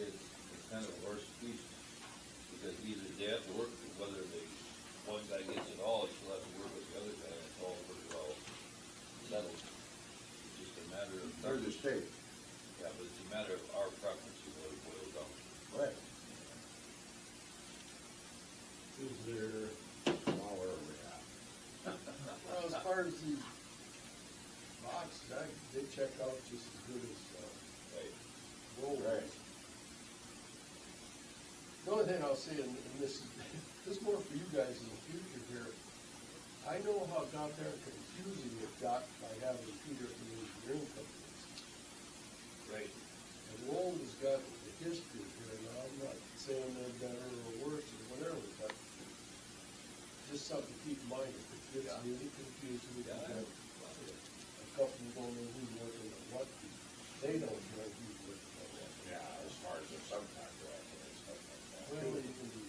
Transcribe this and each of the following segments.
it's kind of a horse piece, because either they have to work, whether one guy gets it all, he still has to work with the other guy, and it's all pretty well settled. It's just a matter of. They're the state. Yeah, but it's a matter of our preference, is what it boils down to. Right. Is there, Now where are we at? Well, as far as the boxes, they check out just as good as, Right. Wold. Right. The only thing I'll say, and this is more for you guys in the future here, I know how goddamn confusing it got by having two different engineering companies. Right. And Wold has got the history here, now I'm not saying they're better or worse or whatever, but just something to keep in mind, if it gets really confusing, we got a couple don't know who's working on what, they don't know who's working on what. Yeah, as far as the subcontractor and stuff like that. Well, you can do,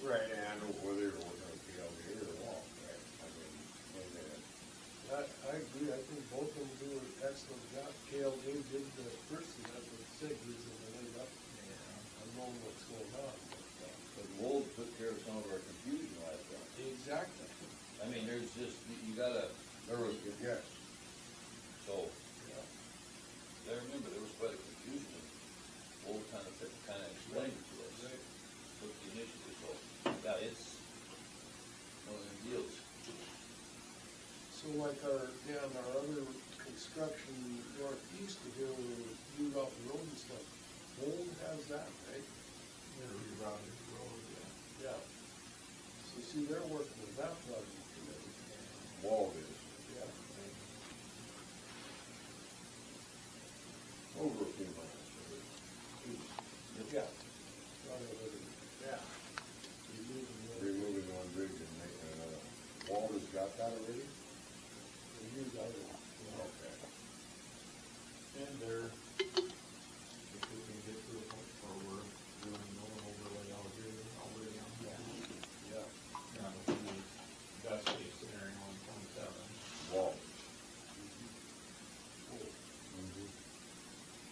Right, and whether you're working with PLD or Walt, right? I mean, I agree, I think both of them do an excellent job. KLJ did the first thing, that's what signage and they laid up, on knowing what's going on. But Wold took care of some of our confusion last time. Exactly. I mean, there's just, you gotta, there was, yes, so, Yeah. I remember there was quite a confusion, and Wold kind of explained it to us. Right. Took the initiative, so, yeah, it's one of them deals. So like our other construction northeast of here, where we do out the road and stuff, Wold has that, right? rerouted road, Yeah. So see, they're working with that project committee. Walt is. Yeah. Over a few miles. Yeah. Yeah. Removing one bridge and making another. Walt has got that already? Okay. And they're, if we can get to a point where we're doing no overlay out here, already on that. Yeah. That would be best case scenario on 27. Walt.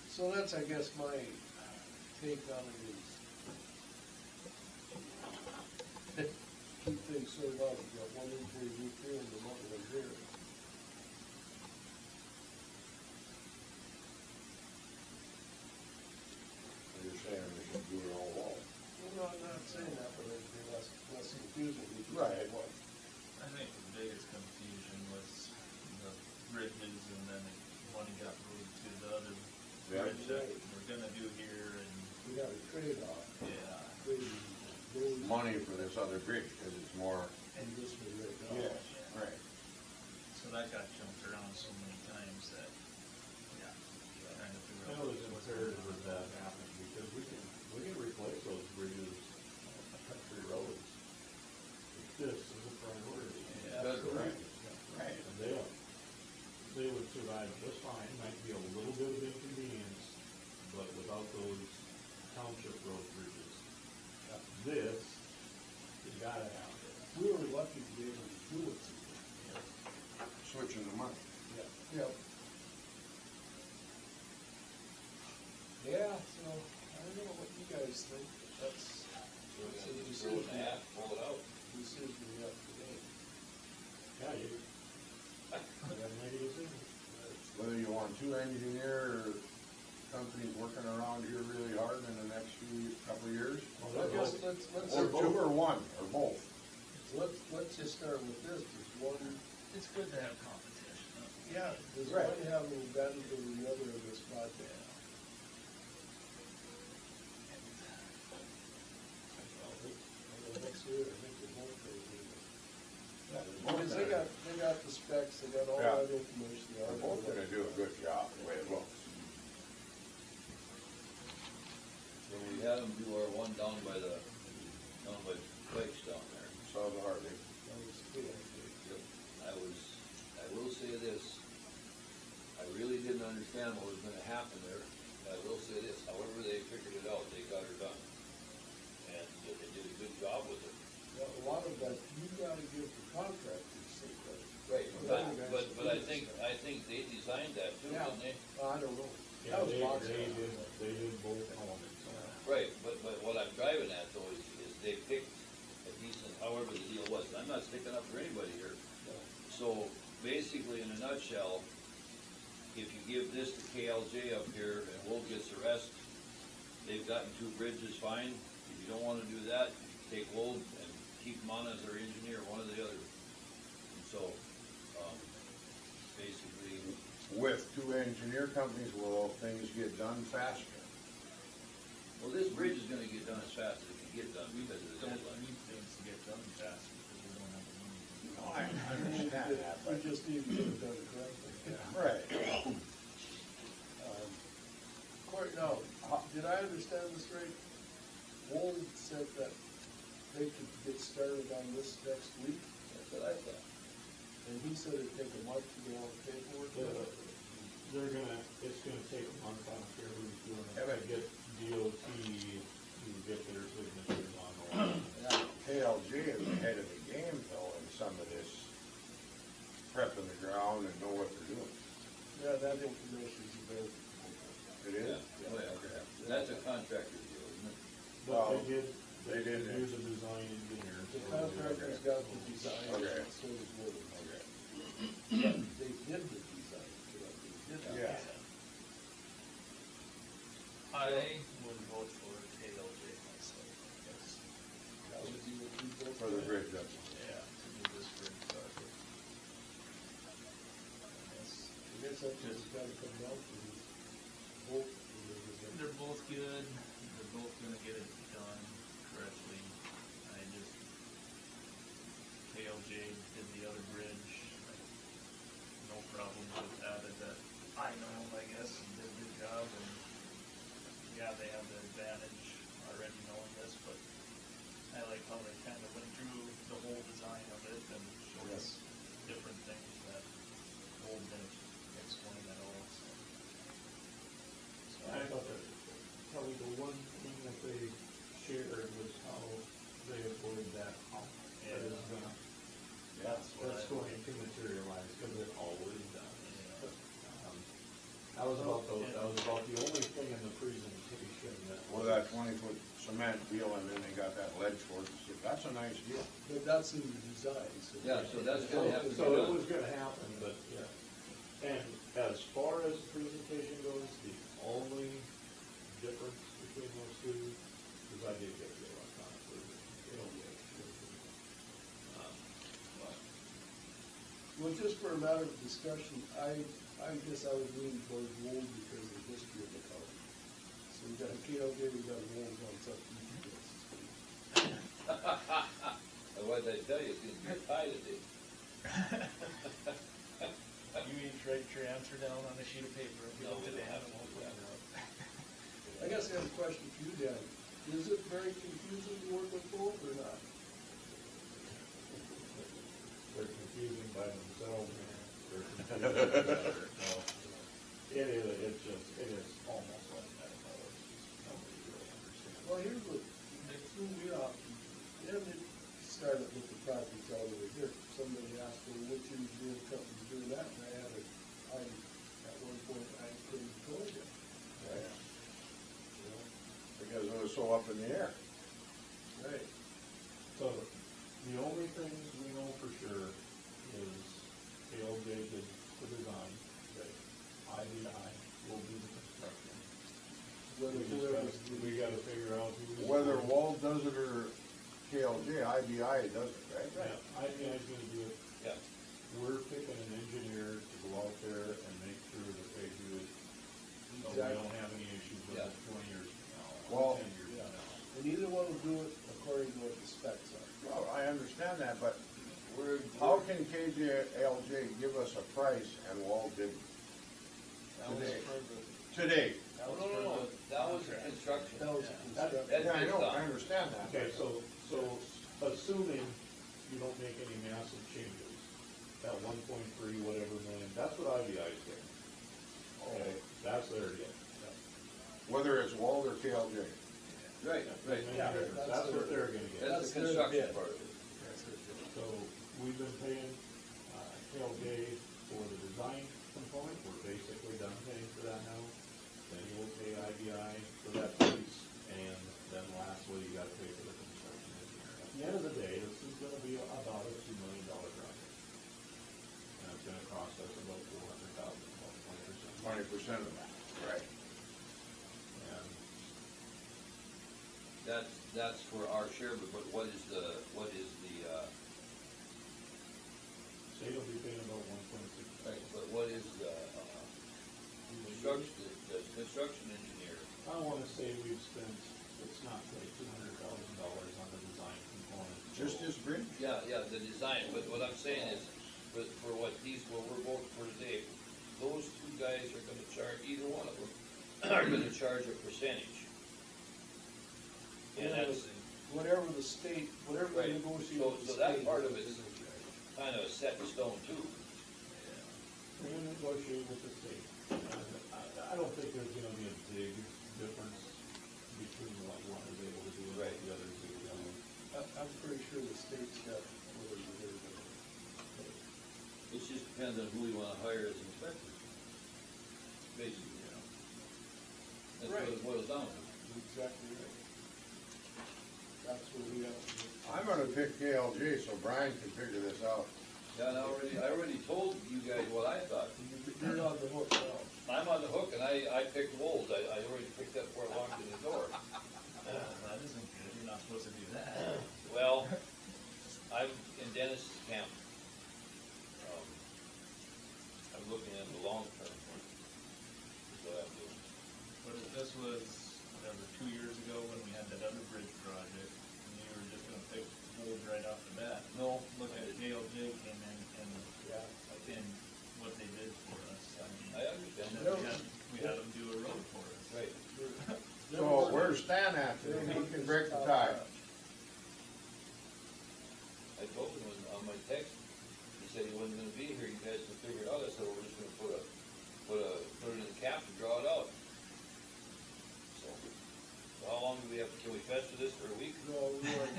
So that's, I guess, my take on it is keep things sorted out. You've got one injury group here and another one here. You're saying we should do it all Walt? Well, no, I'm not saying that, but it'd be less confusing. Right. I think the biggest confusion was the bridges, and then one got moved to the other Yeah. bridge that we're gonna do here, and, We got a trade-off. yeah. Trading Money for this other bridge, because it's more. and this one right now. Yes, right. So that got jumped around so many times that, yeah, trying to figure I out. know it's imperative that that happen, because we can replace those bridges on country roads. This is a priority. Yeah. That's right. Right. And they would survive just fine, might be a little bit of inconvenience, but without those township road bridges. This, you gotta have it. We were lucky to be able to do it. Switching the money. Yeah. Yep. Yeah, so, I don't know what you guys think, but that's So we're a gonna just decision. throw it in half, pull it out. Decision we have today. Yeah, you gotta make a decision. Whether you want two engineer companies working around here really hard in the next couple of years? Well, I guess let's, Or two or one, or both. let's just start with this, there's one, It's good to have competition. yeah, there's Right. one having an advantage over the other in this project. And then next year, I think they're both going to do it. Because they got the specs, they got all Yeah. that information. They're both gonna do a good job, the way it looks. So we had them do our one down by Quakes down there. So the Harley. That was good, I think. Yep. I will say this, I really didn't understand what was gonna happen there. I will say this, however they figured it out, they got her done. And they did a good job with it. Yeah, a lot of that, you gotta give the contractors some credit. Right, But- but I think they designed that too, Yeah. didn't they? I don't know. Yeah, That was they lots did of. both elements. Right, but what I'm driving at though is they picked a decent, however the deal was, I'm not sticking up for anybody here. So basically, in a nutshell, if you give this to KLJ up here and Wold gets the rest, they've gotten 2 bridges, fine. If you don't wanna do that, take Wold and keep him on as our engineer, one or the other. And so, basically, With 2 engineer companies, will things get done faster? well, this bridge is gonna get done as fast as it can get done because of the Don't deadline. need things to get done fast because we don't have the money. No, I understand that, We but, just need to get it done correctly. right. Court, now, did I understand this right? Wold said that they could get started on this next week, That's what I thought. and he said it'd take a month to get all the paperwork done. It's gonna take a month, I don't care who's doing it, to get DOT to get their signatures on all. KLJ is ahead of the game though in some of this, prepping the ground and know what they're doing. Yeah, that information is available. It is? Oh, yeah, okay. That's a contractor deal, isn't it? But They they did it. use a design engineer. The so- contractor's got the design, Okay. and so does Wold. Okay. But they did the design, correct? They did the Yeah. design. I would vote for KLJ myself, yes. That would be what we built. For the bridge, that's. Yeah, to do this bridge project. Yes. I guess that's just gotta come down to Wold. They're both good, they're both gonna get it done correctly. I just, KLJ did the other bridge, no problem with that, that I know, I guess, and did a good job, and yeah, they have the advantage already knowing this, but I like how they kinda went through the whole design of it and showed us different things that Wold didn't explain at all, so. I thought that probably the one thing that they shared was how they avoid that hump that is gonna, that's going to materialize, cause it always does. That was about the only thing in the presentation that. Well, that 20-foot cement deal and then they got that ledge for it, that's a nice deal. But that's in the design, so. Yeah, so that's gonna have to be So it done. was gonna happen, but, yeah. And as far as the presentation goes, the only difference between those two is I did get the electronic version. They don't get it. But Well, just for a matter of discussion, I guess I would lean towards Wold because of the history of the county. So we got KLJ, we got Wold on something. Otherwise, I tell you, it's gonna be a tie today. You need to write your answer down on a sheet of paper. If you No, look we at don't the have to animal, do that. I guess I have a question for you, Dan. Is it very confusing to work with Wold or not? they're confusing by themselves, man. They're confusing. No. It is almost like that, though. It's just nobody really understands. Well, here's what, they threw me off. They haven't started with the project all the way here. Somebody asked me, which engineering company's doing that? And I had at one point, I couldn't have told you. Yeah. You know? Because it was so up in the air. Right. So, the only things we know for sure is KLJ did the design, that IDI will do the construction. We gotta figure out who's. Whether Wold does it or KLJ, IBI does it, right? Yeah, IDI's gonna do it. Yeah. We're picking an engineer to go out there and make sure that they do it, so we Exactly. don't have any issues with Yeah. it 20 years from now, Well- or 10 years from now. And either one will do it according to what the specs are. Well, I understand that, but how can KLJ give us a price and Wold didn't? that was Today. for the, Today. that was No, for no, no, the. that was contract. construction. That was a construction. That's Yeah, I know, based on- I understand that. Okay, so assuming you don't make any massive changes, that 1.3 whatever million, that's what IDI's getting. Okay, that's their deal. Whether it's Wold or KLJ. Right, right. Yeah, That's what they're gonna get. That's the their construction bid. part of it. That's their bid. So we've been paying KLJ for the design component, we're basically done paying for that now. Then you will pay IBI for that piece, and 50% of that. Right. And That's for our share, but what is the, state will be paying about 1.6. right, but what is the construction engineer? I wanna say we've spent, it's not like $200,000 on the design component. Just this bridge? Yeah, the design, but what I'm saying is, for what we're voting for today, those two guys are gonna charge, either one of them, are gonna charge a percentage. And that's Whatever the state, whatever Right. they negotiate So- with the so that state. part of is it's- in charge. kind of set in stone too. We're gonna negotiate with the state. I don't think there's gonna be a big difference between what one is able to do and what Right. the others do. I'm pretty sure the state's got whatever they're doing. It just depends on who we wanna hire as inspectors. Basically, That's what it boils down to. Exactly right. That's what we have to do. I'm gonna pick KLJ so Brian can figure this out. Yeah, and I already told you guys what I thought. You're on the hook now. I'm on the hook and I picked Wold. I already picked up before I walked in the door. That isn't good, you're not supposed to do that. Well, I'm in Dennis's camp. I'm looking at the long term. Is what I'm doing. But if this was, whatever, 2 years ago when we had that other bridge project, and you were just gonna pick Wold right off the bat. No, Look at JLJ came in and, Yeah. and what they did for us, I mean. I understand And that. then we had them do a road for us. Right. So where's Stan at today? He can break the tie. I told him on my text, he said he wasn't gonna be here, you guys can figure it out. I said, well, we're just gonna put it in the cap and draw it out. So how long do we have, can we fester this for a week? No, we weren't.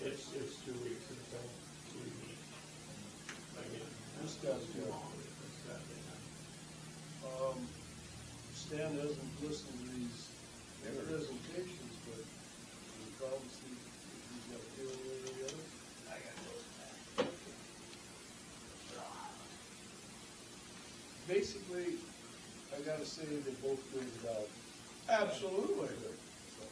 It's 2 weeks until we meet. Again, This guy's too good. long. It's that big. Stan doesn't listen to these presentations, but he promised he's got to deal with the other. I got those. Basically, I gotta say they both figured it out. Absolutely. So,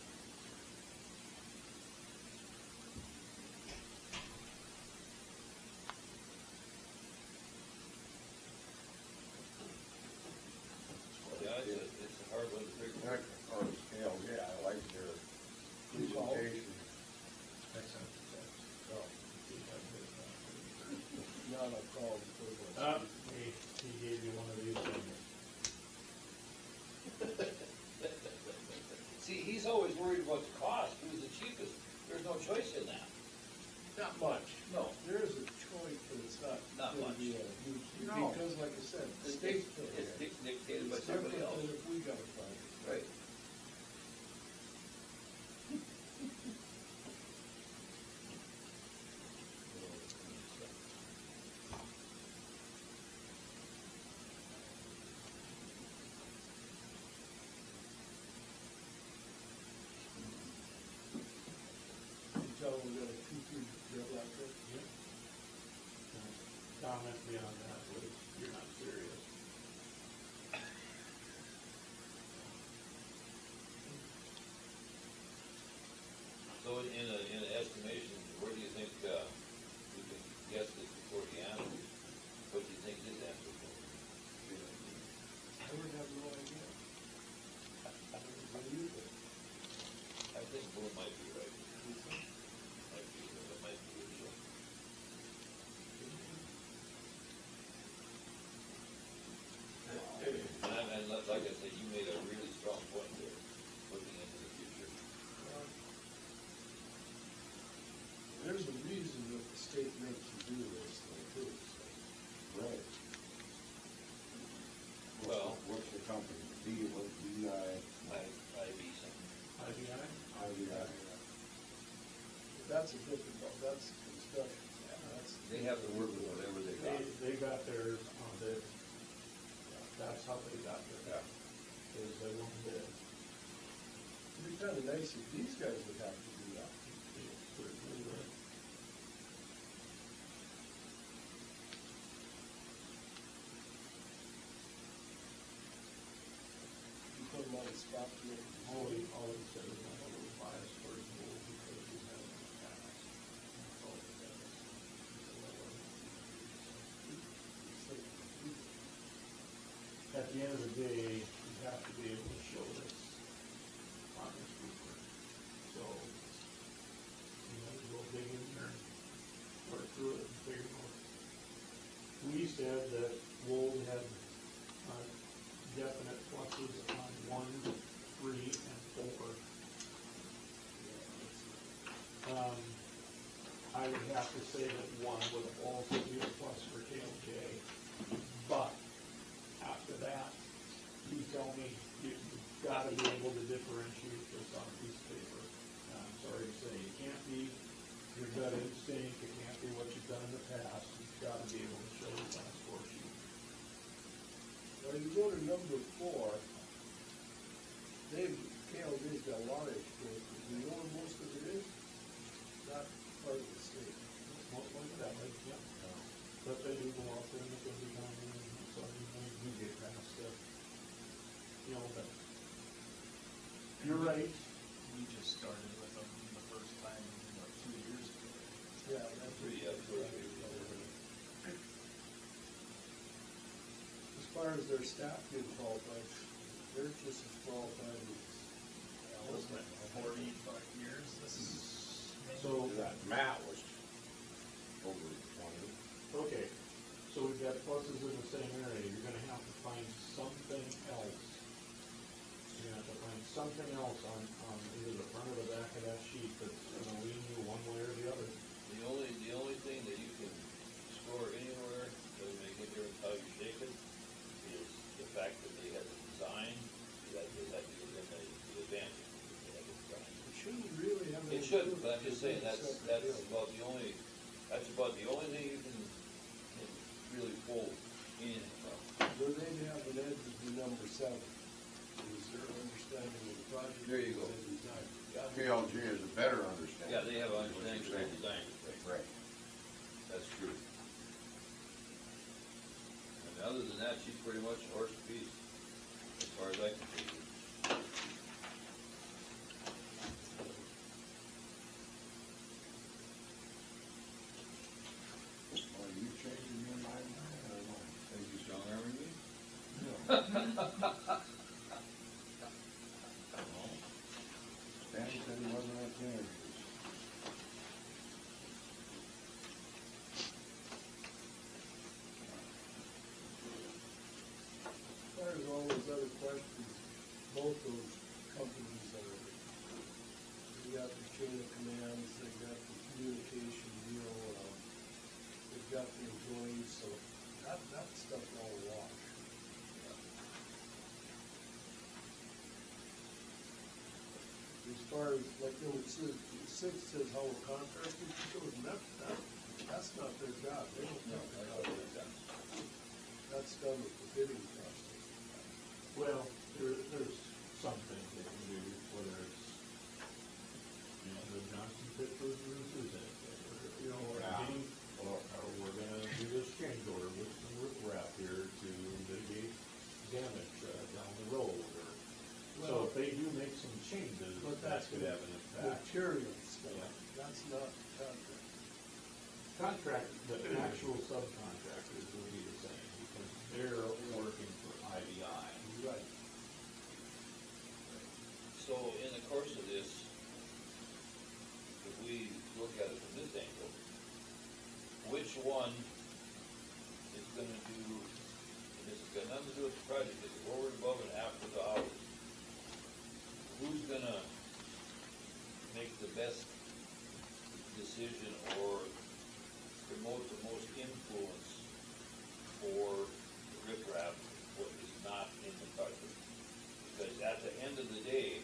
Yeah, it's a hard one to figure. That, or KLJ, I like their presentation. Excellent. no, not a call before He gave you one of these things. See, he's always worried about the cost, who's the cheapest, there's no choice in that. Not much. No. There is a choice, but it's not. Not gonna much. be a huge, No. because like I said, the It's state's. dictated by It's somebody different else. than if we gotta find it. Right. You tell them we got a 2-3 jet out there. Comment beyond that was, you're not serious. So in an estimation, where do you think, we can guess this before the answer? What do you think his answer will be? I would have no idea. I don't believe it. I think Bill might be right. Might be, that might be his, and like I said, you made a really strong point there, looking into the future. There's a reason that the state makes you do this thing too, so. Right. Well- What's the company? DI, IB something. IBI? IBI. That's a different, that's construction. That's. They have to work with whatever they got. They got theirs on the, that's how they got there. Is they won bid. It'd be kinda nice if these guys would have to do that. Certainly would. that spot to make a decision. All he said is I'm a little biased towards Wold because we have in the past. That's all it is. At the end of the day, you have to be able to show this on this blueprint. So, go dig in there, work through it and figure it out. We said that Wold had definite pluses on 1, 3, and 4. I would have to say that 1 would also be a plus for KLJ, but after that, you tell me, you've gotta be able to differentiate this on a piece of paper. I'm sorry to say, it can't be your gut instinct, it can't be what you've done in the past, you've gotta be able to show this on a score sheet. Well, you go to number 4, KLJ's got a lot of experience, but you know where most of it is? Not part of the state. Most like that, like, yeah. But they do go out there and look every time, and so you do get past it. But you're right. We just started with them the first time, 2 years ago. Yeah, that's Pretty, yeah, pretty. as far as their staff being qualified, they're just as qualified as. Wasn't it 45 years? This is. So, That Matt was over 20. okay, so we've got pluses in the same area, you're gonna have to find something else. You're gonna have to find something else on either the front or the back of that sheet that's gonna lean you one way or the other. The only thing that you can score anywhere, doesn't make any difference how you shape it, is the fact that they had the design, that give them the advantage. They had the design. It shouldn't really have. It shouldn't, but I'm just saying, that's about the only thing you can really pull anything from. Where they'd have an edge would be number 7, is their understanding of the project. There you go. and the design. KLG has a better understanding. Yeah, they have an understanding of their design, Right. that's true. And other than that, she's pretty much a horse piece, as far as I can see. Are you changing your mind now or what? Think you strong arming me? Danny said he wasn't at the interviews. As far as all those other questions, both those companies are, they got the chain of commands, they got the communication, they've got the employees, so that stuff's all a wash. As far as, like, number 6 says how a contractor goes, and that's not their job, they don't No, think that's about what it. it does. That's done with the bidding process. Well, there's some things they can do, whether it's, the Johnson Pit for roofers in it, or Yeah. getting, or we're gonna do this change order with some roof wrap here to mitigate damage down the road, or, so Well, if they do make some changes, but that that's could have an impact. material stuff, Yeah. that's not contract. The actual subcontractors will be the same, because they're working for IBI. Right. So in the course of this, if we look at it from this angle, which one is gonna do, and this has got nothing to do with the project, it's forward, above, and after the hours. Who's gonna make the best decision or promote the most influence for riprap, what is not in the project? Because at the end of the day,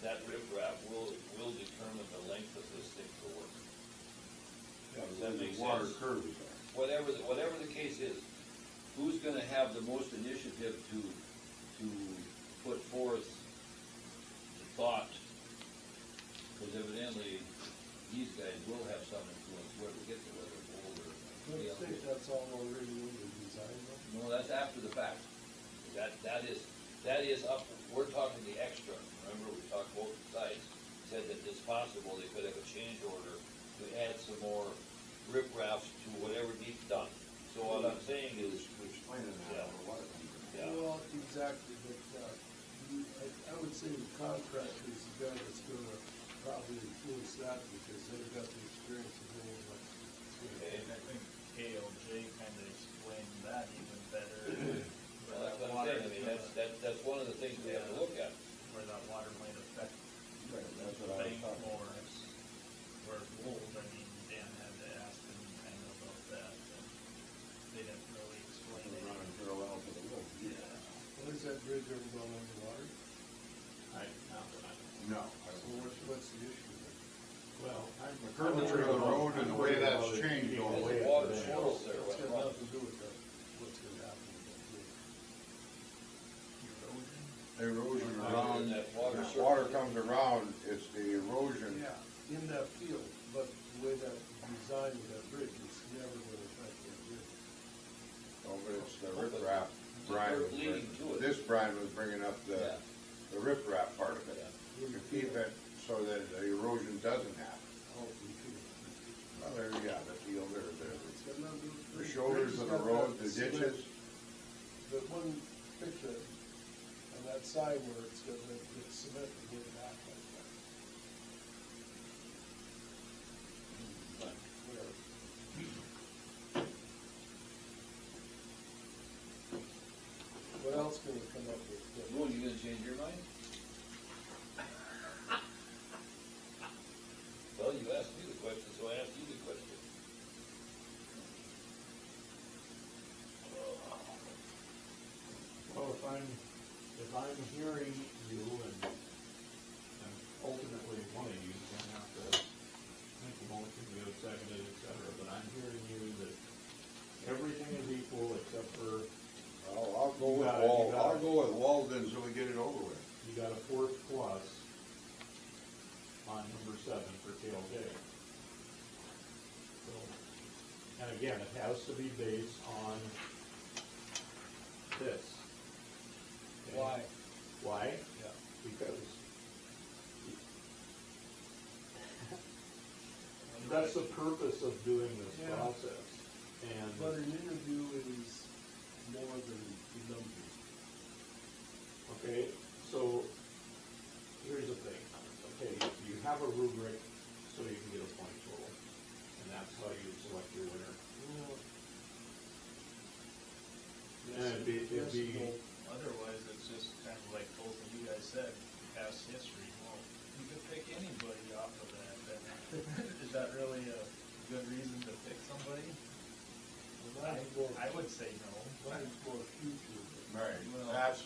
that riprap will determine the length of this thing for work. Yeah, Does that make the water sense? curve is there. Whatever the case is, who's gonna have the most initiative to put forth the thought? Because evidently, these guys will have some influence where we get to, whether it's Wold or. Don't think that's all already in the design, though. No, that's after the fact. That is, that is up, we're talking the extra, remember, we talked both sides, said that it's possible they could have a change order to add some more riprap to whatever needs done. So what I'm saying is, Explaining that, or what? yeah, Well, exactly, but, I would say the contractor is the guy that's gonna probably influence that, because they've got the experience of doing what it's gonna Okay. take. And I think KLJ kinda explained that even better. well, that's what I'm saying, I mean, that's one of the things we have to look at. Where that water might affect Right, that's the what I was bank talking more. about. Where Wold, I mean, Dan had to ask him kind of about that, and they didn't really explain it. Running parallel to the road. Yeah. What is that bridge ever gone underwater? Not that I No. So what's the issue there? well, I'm. The curvature of the road and the way that's changed There's all the a way. water there. channel there, It's what's got wrong? nothing to do with that, what's gonna happen with that bridge. Erosion? Erosion around, That water when water comes around, it's the erosion. Yeah, in that field, but the way that design of that bridge, it's never gonna affect that bridge. Oh, but it's the riprap. Brian was Leading to it. this Brian was bringing up Yeah. the riprap part of it. Yeah. To keep it so that the erosion doesn't happen. Oh, you could. Well, there, yeah, the field there, It's got nothing to do with the shoulders of the road, the ditches. The one picture on that side where it's got the cement to get back like that. Whatever. What else can we come up with? Well, you gonna change your mind? Well, you asked me the question, so I asked you the question. Well, if I'm hearing you and ultimately one of you can have to make a motion, you have seconded, et cetera, but I'm hearing you that everything is equal except for I'll go with You got it, Wald, you got I'll it. go with Walden so we get it over with. you got a fourth plus on number 7 for KLJ. So, and again, it has to be based on this. Okay? Why? Why? Yeah. Because that's the purpose of doing this Yeah. process. And But an interview is more than the numbers. okay, so here's the thing. Okay, you have a rubric so you can get a point total, and that's how you select your winner. And it'd be Otherwise, it's just kind of like both of you guys said, past history. Well, you could pick anybody off of that, then is that really a good reason to pick somebody? I would say no. Mine's more future. Right, Well- that's,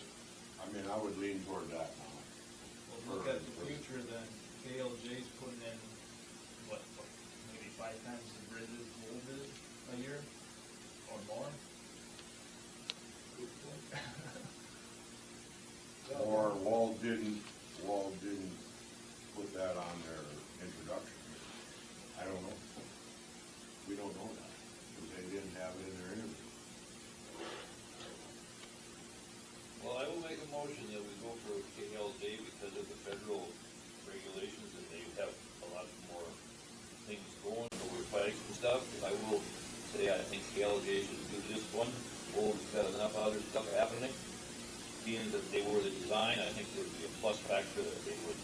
I mean, I would lean toward that now. Well, look at the future, then KLJ's putting in, what, maybe 5 times the bridges Wold is a year, or more? Or Wald didn't put that on their introduction. I don't know. We don't know that, because they didn't have it in their interview. Well, I will make a motion that we go for KLJ because of the federal regulations, and they have a lot more things going over flags and stuff. I will say I think KLJ should do this one. Wold's got enough other stuff happening. Being that they were the design, I think there'd be a plus factor that they would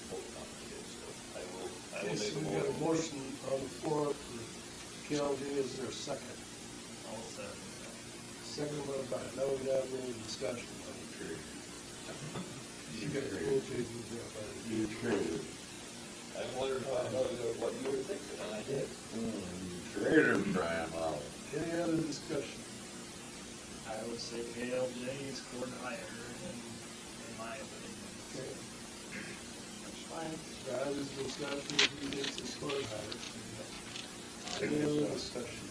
vote on this. So I will Okay, so make we got a a motion. motion on the floor for KLJ, is there a second? All said. Second by Brian, now we have any discussion. You got the whole change in there, buddy. You traded. I wondered if I know what you were thinking, and I did. You traded, Brian, wow. Any other discussion? I would say KLJ scored higher in my opinion. Okay, That's fine. Travis discussion, if he gets his score higher. Any other discussion?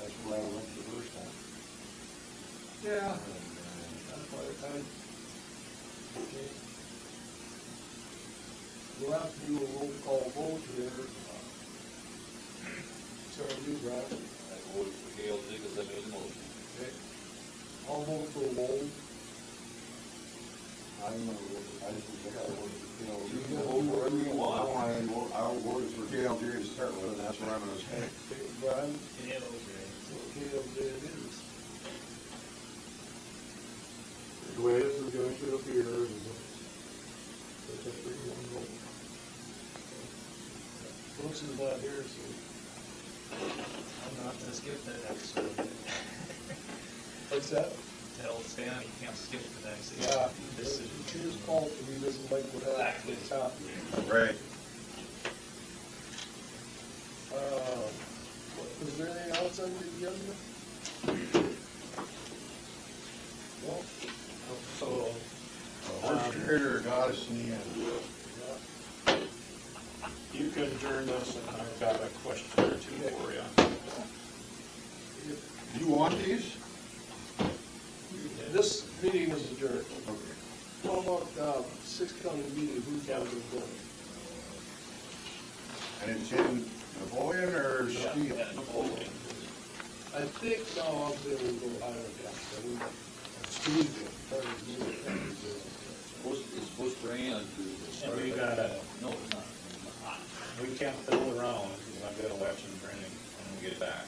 That's where I went the first time. Yeah. That's why okay. We'll have to do a roll call vote here. Sorry, you, Brad. I voted for KLJ because I made the motion. Okay. I'll vote for Wold. I don't know, I just think I would, you know. You can vote for whatever you want. I would vote for KLJ to start with, and that's what I'm gonna say. Okay, Brian, Yeah, okay. KLJ it is. The way this is going to appear is it's a 3-1 vote. Brooks is not here, so. I'm not gonna skip the next one. What's that? Tell Stan he can't skip the next. Yeah, Decision. it's his fault if he doesn't like what happened at the top. Right. Was there anything else on the agenda? Well, So, Horse trader got us in the end. yeah. you can adjourn this, and I've got a question or two for you. Do you want these? This meeting is adjourned. Okay. How about, sixth county meeting, who's got to go? And it's in Napoleon or Steel? I think, no, I'll be able to go higher than that. It's Tuesday. It's supposed to rain on Tuesday. And we gotta, No, it's not. we can't fiddle around, because I've got election training when we get back.